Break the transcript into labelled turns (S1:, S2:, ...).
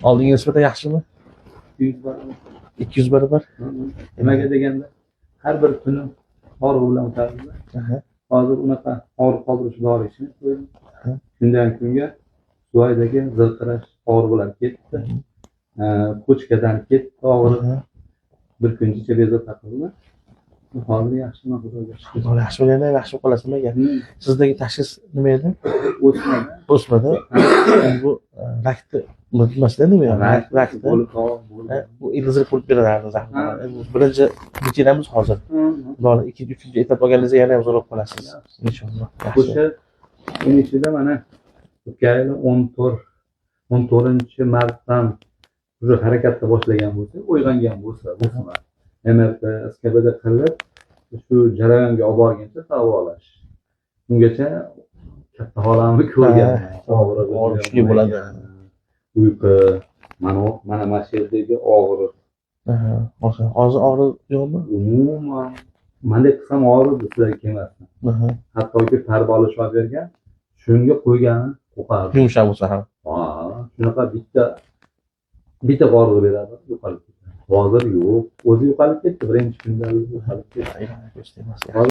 S1: Oldingi nisbatan yaxshimi?
S2: 200 barobar.
S1: 200 barobar.
S2: Nimaga deganda har bir kuni og'riq bilan o'tardida. Hozir unaqa og'riq qoldiruvchi dori ichib qo'ydim. Kundan kunga suvaydagi zilqirash og'riqlar ketdi. Ko'chkadan ketdi og'riq. Bir kungacha bezovta taqildi. Hozir yaxshiman, xudoga shukr.
S1: Xudo yaxshi bo'lganda yaxshi bo'lib qolasiz nimaga? Sizdagi tashxis nima edi? O'smada. Bu rakni bilmasdan nima? Rakni. Bu ildizni qurib beradi zaxira. Birinchi bitiramiz hozir. Xudoning ikkinchi, uchinchi etap olganingizda yana ham zo'r bo'lib qolasiz. Inshaalloh.
S2: O'sha ichida mana o'tgan yil 14-martdan уже harakatda boshlagan bo'lsa, uyg'ongan bo'lsa, MRT, SKBD qilib shu jarayonga olib borguncha davolash. Ungacha katta holamni ko'rganman.
S1: Og'riq kuchli bo'ladi.
S2: Uyqu, mana shu yerdagi og'riq.
S1: Hozir og'riq yo'qmi?
S2: Umuman mendek qilsam og'riq sizlarga kelmasdi. Hattoki parvolish olib bergan, shunga qo'ygani qo'qardi.
S1: Yumshoq bo'lsa ham.
S2: Shunaqa bitta og'riq beradi, yo'qolib ketadi. Hozir yo'q. O'zi yo'qolib ketdi, birinchi kunda yo'qolib ketdi.